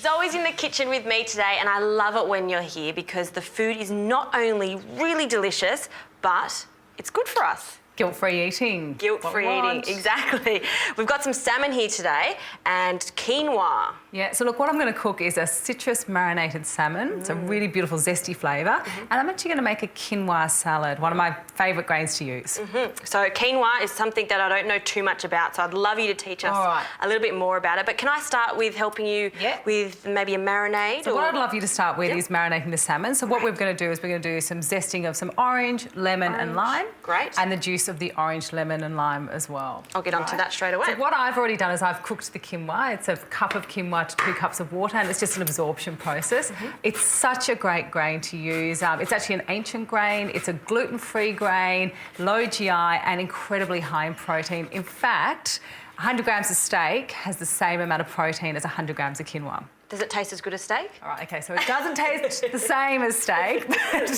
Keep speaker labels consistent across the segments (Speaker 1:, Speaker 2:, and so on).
Speaker 1: Zoe's in the kitchen with me today, and I love it when you're here because the food is not only really delicious, but it's good for us.
Speaker 2: Guilt-free eating.
Speaker 1: Guilt-free eating, exactly. We've got some salmon here today and quinoa.
Speaker 2: Yeah, so look, what I'm going to cook is a citrus marinated salmon. It's a really beautiful, zesty flavour. And I'm actually going to make a quinoa salad, one of my favourite grains to use.
Speaker 1: So quinoa is something that I don't know too much about, so I'd love you to teach us a little bit more about it. But can I start with helping you with maybe a marinade?
Speaker 2: So what I'd love you to start with is marinating the salmon. So what we're going to do is we're going to do some zesting of some orange, lemon and lime.
Speaker 1: Great.
Speaker 2: And the juice of the orange, lemon and lime as well.
Speaker 1: I'll get onto that straight away.
Speaker 2: So what I've already done is I've cooked the quinoa. It's a cup of quinoa to 2 cups of water, and it's just an absorption process. It's such a great grain to use. It's actually an ancient grain. It's a gluten-free grain, low GI and incredibly high in protein. In fact, 100 grams of steak has the same amount of protein as 100 grams of quinoa.
Speaker 1: Does it taste as good as steak?
Speaker 2: All right, OK, so it doesn't taste the same as steak, but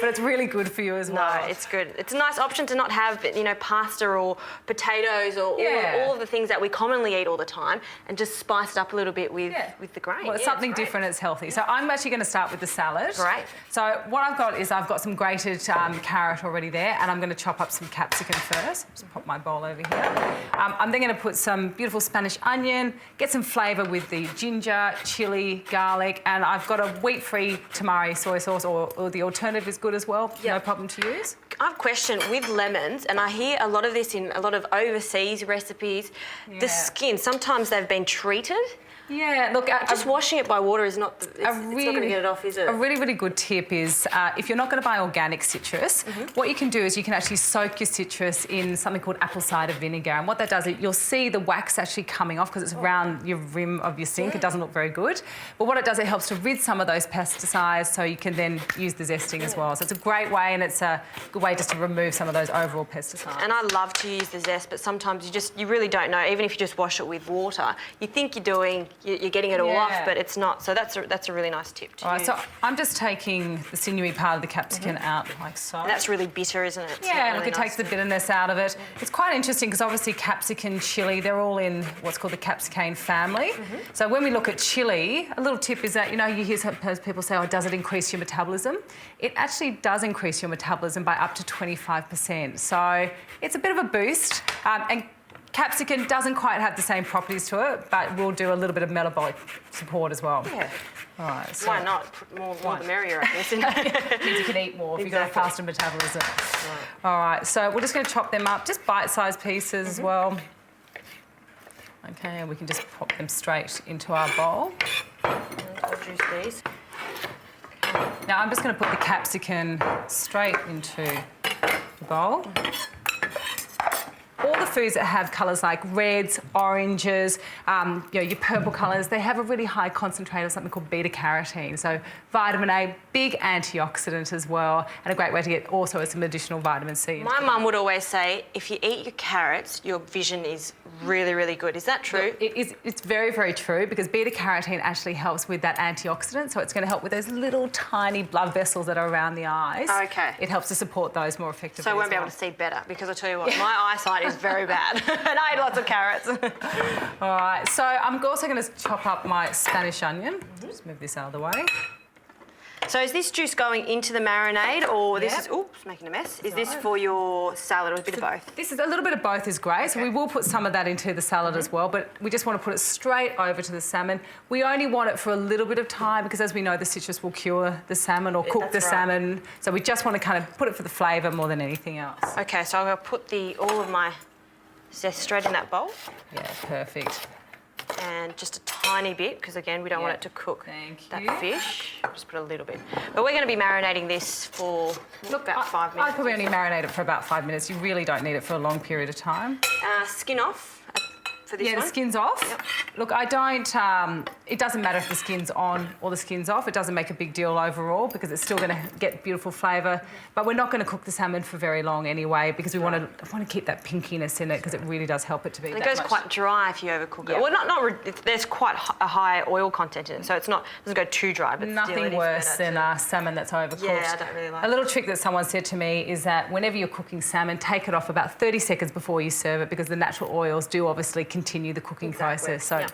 Speaker 2: it's really good for you as well.
Speaker 1: No, it's good. It's a nice option to not have, you know, pasta or potatoes or all of the things that we commonly eat all the time, and just spice it up a little bit with the grain.
Speaker 2: Well, it's something different, it's healthy. So I'm actually going to start with the salad.
Speaker 1: Great.
Speaker 2: So what I've got is I've got some grated carrot already there, and I'm going to chop up some capsicum first. Just pop my bowl over here. I'm then going to put some beautiful Spanish onion, get some flavour with the ginger, chilli, garlic, and I've got a wheat-free tamari soy sauce, or the alternative is good as well, no problem to use.
Speaker 1: I have a question with lemons, and I hear a lot of this in a lot of overseas recipes. The skin, sometimes they've been treated.
Speaker 2: Yeah, look,
Speaker 1: just washing it by water is not, it's not going to get it off, is it?
Speaker 2: A really, really good tip is if you're not going to buy organic citrus, what you can do is you can actually soak your citrus in something called apple cider vinegar. And what that does is you'll see the wax actually coming off because it's around your rim of your sink. It doesn't look very good. But what it does, it helps to rid some of those pesticides so you can then use the zesting as well. So it's a great way, and it's a good way just to remove some of those overall pesticides.
Speaker 1: And I love to use the zest, but sometimes you really don't know. Even if you just wash it with water, you think you're getting it all off, but it's not. So that's a really nice tip to use.
Speaker 2: So I'm just taking the sinewy part of the capsicum out like so.
Speaker 1: And that's really bitter, isn't it? It's
Speaker 2: yeah,
Speaker 1: really
Speaker 2: look, it takes the bitterness out of it. It's quite interesting because obviously capsicum, chilli, they're all in what's called the capsicane family. So when we look at chilli, a little tip is that, you know, you hear sometimes people say, oh, does it increase your metabolism? It actually does increase your metabolism by up to 25%. So it's a bit of a boost. And capsicum doesn't quite have the same properties to it, but will do a little bit of metabolic support as well.
Speaker 1: Yeah.
Speaker 2: All right. So
Speaker 1: why not? More the merrier, I guess.
Speaker 2: Means you can eat more if you've got a faster metabolism. All right. So we're just going to chop them up, just bite-sized pieces as well. Okay, and we can just pop them straight into our bowl.
Speaker 1: I'll juice these.
Speaker 2: Now I'm just going to put the capsicum straight into the bowl. All the foods that have colours like reds, oranges, you know, your purple colours, they have a really high concentrate of something called beta-carotene. So vitamin A, big antioxidant as well, and a great way to get also some additional vitamin C.
Speaker 1: My mum would always say, if you eat your carrots, your vision is really, really good. Is that true?
Speaker 2: It's very, very true, because beta-carotene actually helps with that antioxidant, so it's going to help with those little tiny blood vessels that are around the eyes.
Speaker 1: Okay.
Speaker 2: It helps to support those more effectively.
Speaker 1: So I won't be able to see better, because I tell you what, my eyesight is very bad, and I eat lots of carrots.
Speaker 2: All right, so I'm also going to chop up my Spanish onion. Just move this out of the way.
Speaker 1: So is this juice going into the marinade, or this is, oops, making a mess. Is this for your salad, or a bit of both?
Speaker 2: This is a little bit of both is great. So we will put some of that into the salad as well, but we just want to put it straight over to the salmon. We only want it for a little bit of time because, as we know, the citrus will cure the salmon or cook the salmon. So we just want to kind of put it for the flavour more than anything else.
Speaker 1: Okay, so I'm going to put all of my zest straight in that bowl.
Speaker 2: Yeah, perfect.
Speaker 1: And just a tiny bit, because again, we don't want it to cook that fish. Just put a little bit. But we're going to be marinating this for about 5 minutes.
Speaker 2: I'd probably only marinate it for about 5 minutes. You really don't need it for a long period of time.
Speaker 1: Skin off for this one?
Speaker 2: Yeah, the skin's off. Yep. Look, I don't... it doesn't matter if the skin's on or the skin's off. It doesn't make a big deal overall because it's still going to get beautiful flavour. But we're not going to cook the salmon for very long anyway because we want to keep that pinkiness in it because it really does help it to be.
Speaker 1: And it goes quite dry if you overcook it. Well, there's quite a high oil content in it, so it doesn't go too dry. But
Speaker 2: nothing worse than salmon that's overcooked.
Speaker 1: Yeah, I don't really like
Speaker 2: a little trick that someone said to me is that whenever you're cooking salmon, take it off about 30 seconds before you serve it because the natural oils do obviously continue the cooking process. So.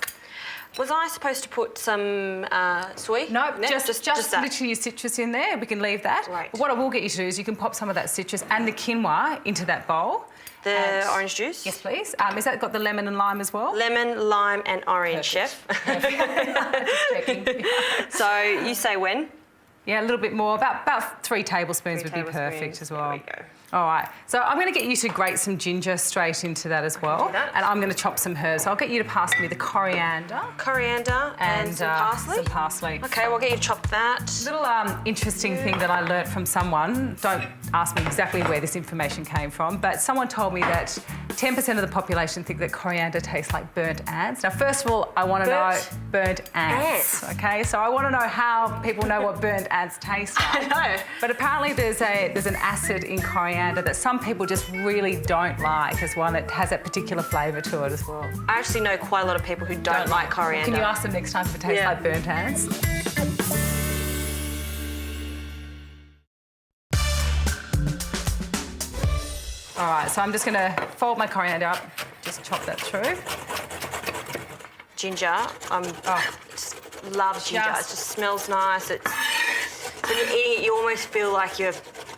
Speaker 1: Was I supposed to put some soy?
Speaker 2: No, just
Speaker 1: that.
Speaker 2: literally your citrus in there. We can leave that.
Speaker 1: Right.
Speaker 2: But what I will get you to do is you can pop some of that citrus and the quinoa into that bowl.
Speaker 1: The orange juice?
Speaker 2: Yes, please. Has that got the lemon and lime as well?
Speaker 1: Lemon, lime and orange, chef.
Speaker 2: Just checking.
Speaker 1: So you say when?
Speaker 2: Yeah, a little bit more. About 3 tablespoons would be perfect as well.
Speaker 1: There we go.
Speaker 2: All right. So I'm going to get you to grate some ginger straight into that as well. And I'm going to chop some herbs. So I'll get you to pass me the coriander.
Speaker 1: Coriander and some parsley?
Speaker 2: Some parsley.
Speaker 1: Okay, we'll get you to chop that.
Speaker 2: Little interesting thing that I learnt from someone. Don't ask me exactly where this information came from, but someone told me that 10% of the population think that coriander tastes like burnt ants. Now, first of all, I want to know burnt ants. Okay, so I want to know how people know what burnt ants taste like.
Speaker 1: I know.
Speaker 2: But apparently there's an acid in coriander that some people just really don't like as well. It has that particular flavour to it as well.
Speaker 1: I actually know quite a lot of people who don't like coriander.
Speaker 2: Can you ask them next time if it tastes like burnt ants? All right, so I'm just going to fold my coriander up, just chop that through.
Speaker 1: Ginger, just love ginger. It just smells nice. When you're eating it, you almost feel like you're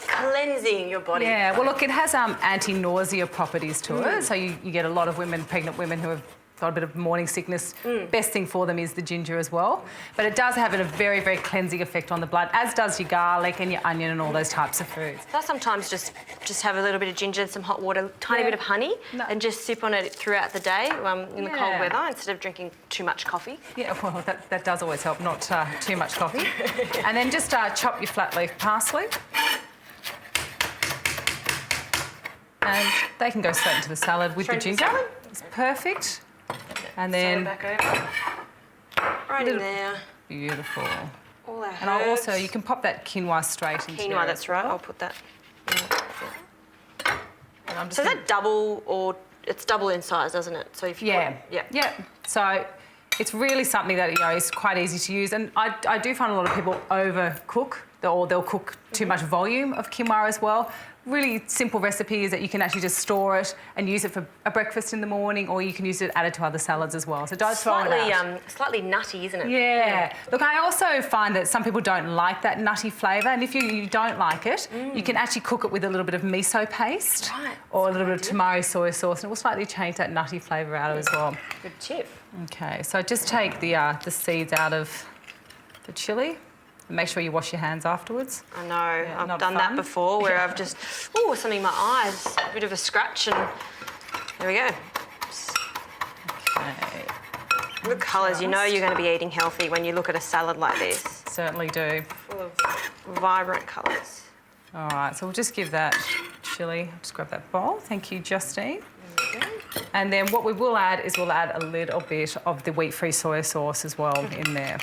Speaker 1: cleansing your body.
Speaker 2: Yeah, well, look, it has anti-nausea properties to it, so you get a lot of pregnant women who have got a bit of morning sickness. Best thing for them is the ginger as well. But it does have a very, very cleansing effect on the blood, as does your garlic and your onion and all those types of foods.
Speaker 1: I sometimes just have a little bit of ginger and some hot water, tiny bit of honey, and just sip on it throughout the day in the cold weather instead of drinking too much coffee.
Speaker 2: Yeah, well, that does always help, not too much coffee. And then just chop your flat leaf parsley. And they can go straight into the salad with the ginger. It's perfect. And then
Speaker 1: back over. Right in there.
Speaker 2: Beautiful.
Speaker 1: All our herbs.
Speaker 2: And you can pop that quinoa straight into
Speaker 1: quinoa, that's right. I'll put that in.
Speaker 2: And
Speaker 1: So is that double or it's double in size, doesn't it? So if you
Speaker 2: yeah. So it's really something that is quite easy to use, and I do find a lot of people overcook, or they'll cook too much volume of quinoa as well. Really simple recipe is that you can actually just store it and use it for a breakfast in the morning, or you can use it added to other salads as well. So don't throw it out.
Speaker 1: Slightly nutty, isn't it?
Speaker 2: Yeah. Look, I also find that some people don't like that nutty flavour, and if you don't like it, you can actually cook it with a little bit of miso paste or a little bit of tamari soy sauce, and it will slightly change that nutty flavour out as well.
Speaker 1: Good tip.
Speaker 2: Okay, so just take the seeds out of the chilli. Make sure you wash your hands afterwards.
Speaker 1: I know, I've done that before where I've just, something in my eyes, a bit of a scratch, and there we go.
Speaker 2: Okay.
Speaker 1: Good colours, you know you're going to be eating healthy when you look at a salad like this.
Speaker 2: Certainly do.
Speaker 1: Full of vibrant colours.
Speaker 2: All right, so we'll just give that chilli, just grab that bowl. Thank you, Justine. And then what we will add is we'll add a little bit of the wheat-free soy sauce as well in there.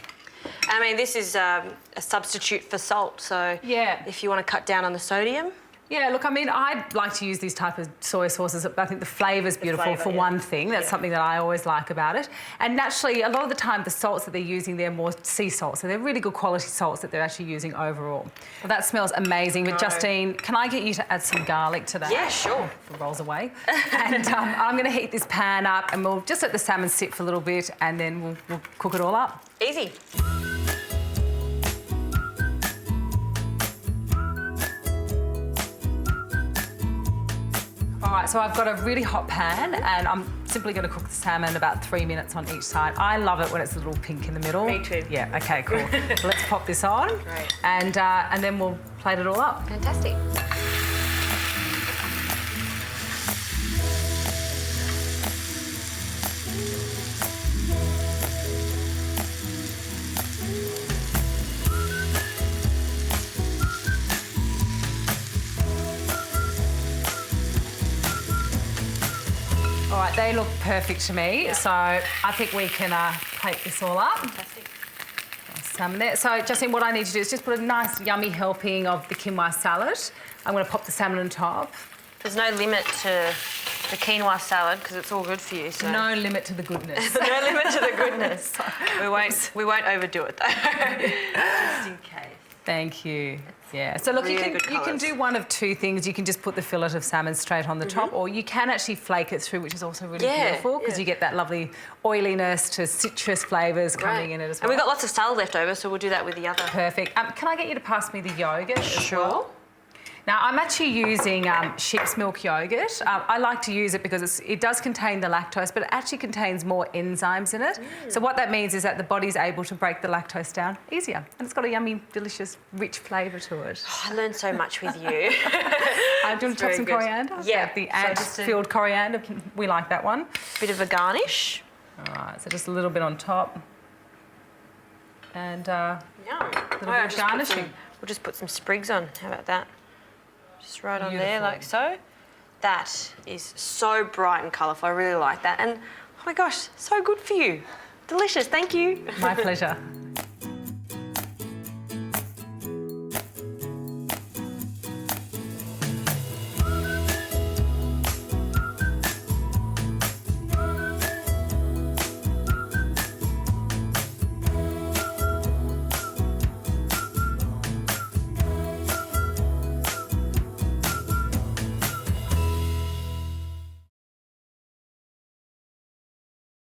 Speaker 1: I mean, this is a substitute for salt, so if you want to cut down on the sodium.
Speaker 2: Yeah, look, I mean, I like to use these type of soy sauces. I think the flavour's beautiful for one thing. That's something that I always like about it. And naturally, a lot of the time, the salts that they're using, they're more sea salts. So they're really good quality salts that they're actually using overall. Well, that smells amazing. But Justine, can I get you to add some garlic to that?
Speaker 1: Yeah, sure.
Speaker 2: If it rolls away. And I'm going to heat this pan up, and we'll just let the salmon sit for a little bit, and then we'll cook it all up.
Speaker 1: Easy.
Speaker 2: All right, so I've got a really hot pan, and I'm simply going to cook the salmon about 3 minutes on each side. I love it when it's a little pink in the middle.
Speaker 1: Me too.
Speaker 2: Yeah, okay, cool. Let's pop this on.
Speaker 1: Great.
Speaker 2: And then we'll plate it all up.
Speaker 1: Fantastic.
Speaker 2: All right, they look perfect to me, so I think we can plate this all up.
Speaker 1: Fantastic.
Speaker 2: Salmon there. So, Justine, what I need to do is just put a nice, yummy helping of the quinoa salad. I'm going to pop the salmon on top.
Speaker 1: There's no limit to the quinoa salad because it's all good for you. So.
Speaker 2: No limit to the goodness.
Speaker 1: No limit to the goodness. We won't overdo it though. Just in case.
Speaker 2: Thank you. Yeah. So look,
Speaker 1: Really
Speaker 2: you can do one of two things. You can just put the fillet of salmon straight on the top, or you can actually flake it through, which is also really beautiful because you get that lovely oiliness to citrus flavours coming in it as well.
Speaker 1: And we've got lots of salad left over, so we'll do that with the other.
Speaker 2: Perfect. Can I get you to pass me the yogurt as
Speaker 1: Sure.
Speaker 2: well? Now, I'm actually using sheep's milk yogurt. I like to use it because it does contain the lactose, but it actually contains more enzymes in it. So what that means is that the body's able to break the lactose down easier. And it's got a yummy, delicious, rich flavour to it.
Speaker 1: Oh, I learned so much with you.
Speaker 2: Do you want to chop some coriander?
Speaker 1: Yeah.
Speaker 2: The ant-filled coriander, we like that one.
Speaker 1: Bit of a garnish.
Speaker 2: All right, so just a little bit on top. And a little bit of garnishing.
Speaker 1: We'll just put some sprigs on. How about that? Just right on there, like so. That is so bright and colourful. I really like that. And, oh my gosh, so good for you. Delicious, thank you.
Speaker 2: My pleasure.